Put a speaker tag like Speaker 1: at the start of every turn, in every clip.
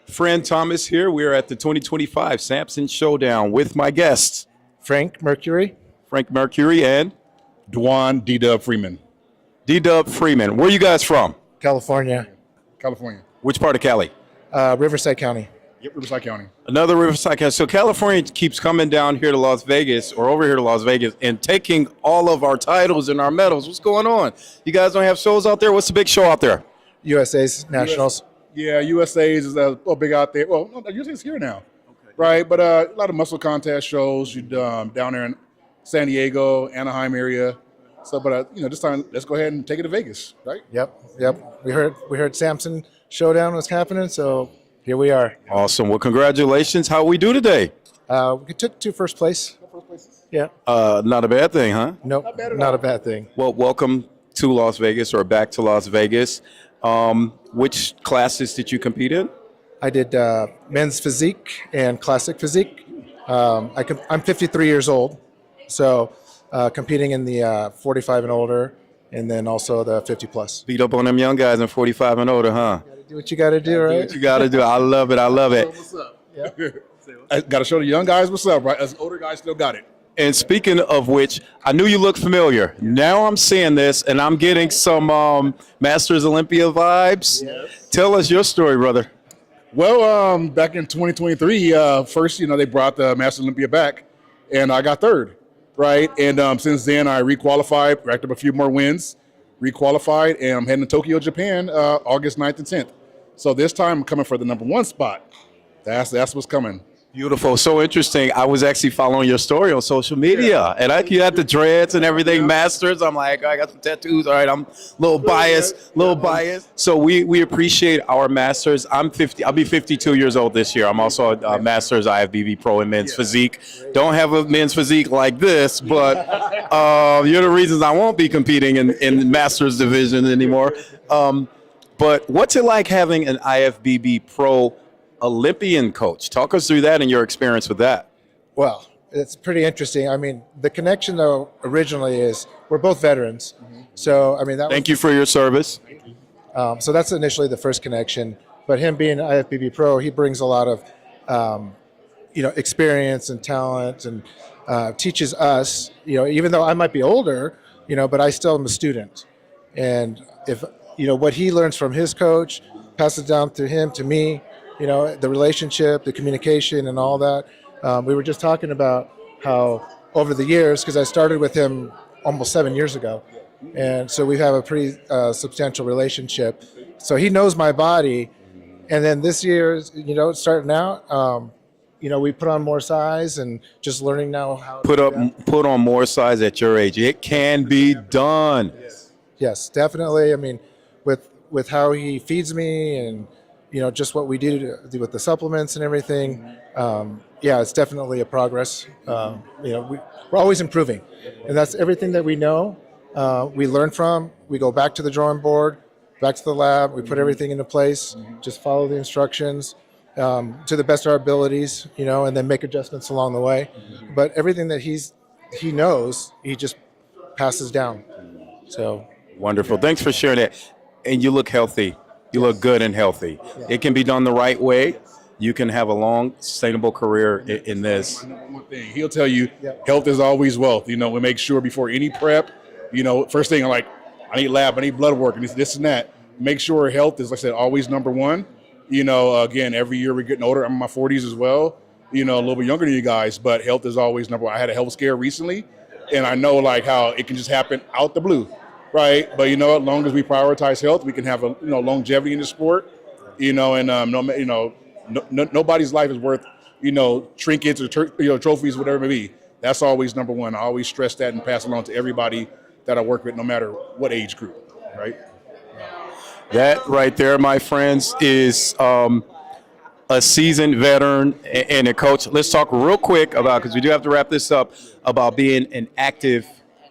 Speaker 1: Friend Thomas here. We are at the 2025 Sampson Showdown with my guests,
Speaker 2: Frank Mercury.
Speaker 1: Frank Mercury and
Speaker 3: Dwan D-Dub Freeman,
Speaker 1: D-Dub Freeman. Where you guys from?
Speaker 2: California,
Speaker 3: California.
Speaker 1: Which part of Cali?
Speaker 2: Riverside County.
Speaker 3: Yep, Riverside County.
Speaker 1: Another Riverside County. So California keeps coming down here to Las Vegas or over here to Las Vegas and taking all of our titles and our medals. What's going on? You guys don't have shows out there? What's the big show out there?
Speaker 2: USA's Nationals.
Speaker 3: Yeah, USA's is big out there. Well, no, USA's here now, right? But a lot of muscle contest shows down there in San Diego, Anaheim area. So, but this time let's go ahead and take it to Vegas, right?
Speaker 2: Yep. We heard Sampson Showdown was happening, so here we are.
Speaker 1: Awesome. Well, congratulations. How we do today?
Speaker 2: We took to first place. Yeah.
Speaker 1: Not a bad thing, huh?
Speaker 2: Nope. Not a bad thing.
Speaker 1: Well, welcome to Las Vegas or back to Las Vegas. Which classes did you compete in?
Speaker 2: I did men's physique and classic physique. I'm 53 years old, so competing in the 45 and older, and then also the 50 plus.
Speaker 1: Beat up on them young guys in 45 and older, huh?
Speaker 2: Do what you got to do, right?
Speaker 1: What you got to do. I love it. I love it.
Speaker 3: What's up? Yeah. I got to show the young guys what's up, right? Us older guys still got it.
Speaker 1: And speaking of which, I knew you looked familiar. Now I'm seeing this, and I'm getting some Masters Olympia vibes. Yes. Tell us your story, brother.
Speaker 3: Well, back in 2023, first, they brought the Masters Olympia back, and I got third, right? And since then, I requalified, racked up a few more wins, requalified, and I'm heading to Tokyo, Japan, August 9th and 10th. So this time, I'm coming for the #1 spot. That's what's coming.
Speaker 1: Beautiful. So interesting. I was actually following your story on social media, and you had the dreads and everything, Masters. I'm like, I got some tattoos. All right, I'm a little biased. So we appreciate our Masters. I'm 50. I'll be 52 years old this year. I'm also a Masters IFBB Pro in men's physique. Don't have a men's physique like this, but you're the reasons I won't be competing in Masters division anymore. But what's it like having an IFBB Pro Olympian coach? Talk us through that and your experience with that.
Speaker 2: Well, it's pretty interesting. I mean, the connection though originally is we're both veterans, so I mean
Speaker 1: Thank you for your service.
Speaker 2: So that's initially the first connection. But him being an IFBB pro, he brings a lot of experience and talent, and teaches us. Even though I might be older, but I still am a student, and if what he learns from his coach passes down to him to me. The relationship, the communication, and all that. We were just talking about how over the years, because I started with him almost 7 years ago, and so we have a pretty substantial relationship. So he knows my body, and then this year, starting out, we put on more size and just learning now how to
Speaker 1: put on more size at your age. It can be done.
Speaker 2: Yes, definitely. I mean, with how he feeds me and just what we do with the supplements and everything. It's definitely a progress. We're always improving, and that's everything that we know. We learn from. We go back to the drawing board, back to the lab. We put everything into place. Just follow the instructions to the best of our abilities, and then make adjustments along the way. But everything that he knows, he just passes down. So
Speaker 1: wonderful. Thanks for sharing that. And you look healthy. You look good and healthy. Yeah. It can be done the right way. You can have a long, sustainable career in this.
Speaker 3: One thing, he'll tell you, health is always wealth. We make sure before any prep, first thing, I need lab, I need blood work, and this and that. Make sure health is, like I said, always #1. Again, every year we're getting older. I'm in my 40s as well, a little bit younger than you guys, but health is always #1. I had a health scare recently, and I know how it can just happen out the blue. Right, but as long as we prioritize health, we can have a longevity in the sport. Nobody's life is worth trinkets or trophies, whatever it may be. That's always #1. I always stress that and pass it on to everybody that I work with, no matter what age group. Right.
Speaker 1: That right there, my friends, is a seasoned veteran and a coach. Let's talk real quick because we do have to wrap this up, about being an active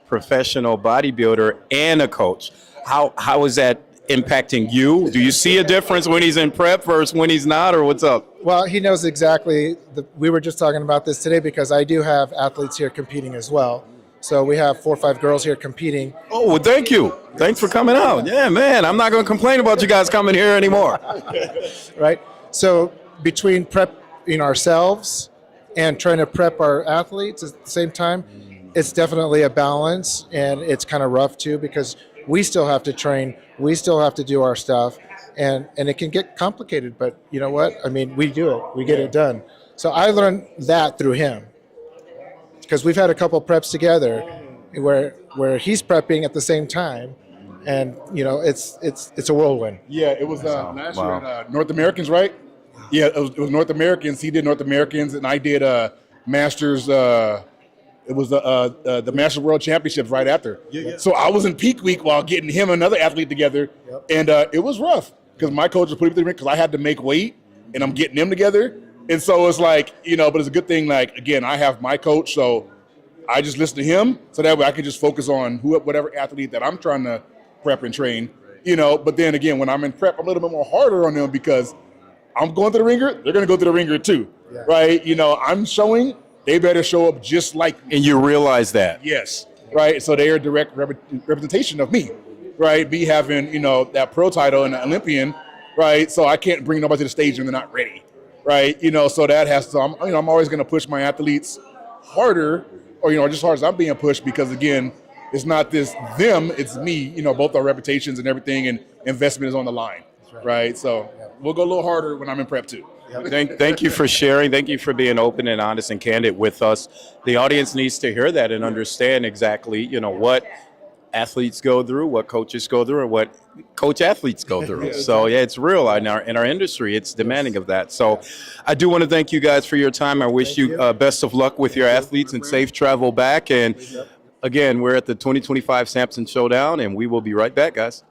Speaker 1: professional bodybuilder and a coach. How is that impacting you? Do you see a difference when he's in prep versus when he's not, or what's up?
Speaker 2: Well, he knows exactly. We were just talking about this today because I do have athletes here competing as well. So we have 4 or 5 girls here competing.
Speaker 1: Oh, well, thank you. Thanks for coming out. Yeah, man, I'm not going to complain about you guys coming here anymore.
Speaker 2: Right. So between prepping ourselves and trying to prep our athletes at the same time, it's definitely a balance, and it's kind of rough too because we still have to train, we still have to do our stuff, and it can get complicated. But you know what? I mean, we do it, we get it done. So I learned that through him because we've had a couple preps together where he's prepping at the same time, and you know it's a whirlwind.
Speaker 3: Yeah, it was last year at North Americans, right? Yeah, it was North Americans. He did North Americans, and I did Masters. It was the Masters World Championships right after. So I was in peak week while getting him and another athlete together, and it was rough because my coach was putting me through the ring because I had to make weight, and I'm getting them together. And so it's like, you know, but it's a good thing. Like, again, I have my coach, so I just listen to him, so that way I can just focus on whatever athlete that I'm trying to prep and train, you know. But then again, when I'm in prep, I'm a little bit more harder on them because I'm going to the ringer, they're going to go to the ringer too, right? You know, I'm showing, they better show up just like me.
Speaker 1: And you realize that.
Speaker 3: Yes, right? So they are a direct representation of me, right? Me having, you know, that pro title and the Olympian, right? So I can't bring nobody to the stage when they're not ready, right? You know, so that has to, I'm always going to push my athletes harder, or, you know, just hard as I'm being pushed because, again, it's not this them, it's me. You know, both our reputations and everything, and investment is on the line, right? So we'll go a little harder when I'm in prep too.
Speaker 1: Thank you for sharing. Thank you for being open and honest and candid with us. The audience needs to hear that and understand exactly, you know, what athletes go through, what coaches go through, and what coach athletes go through. So yeah, it's real in our industry. It's demanding of that. So I do want to thank you guys for your time. I wish you best of luck with your athletes and safe travel back. And again, we're at the 2025 Sampson Showdown, and we will be right back, guys.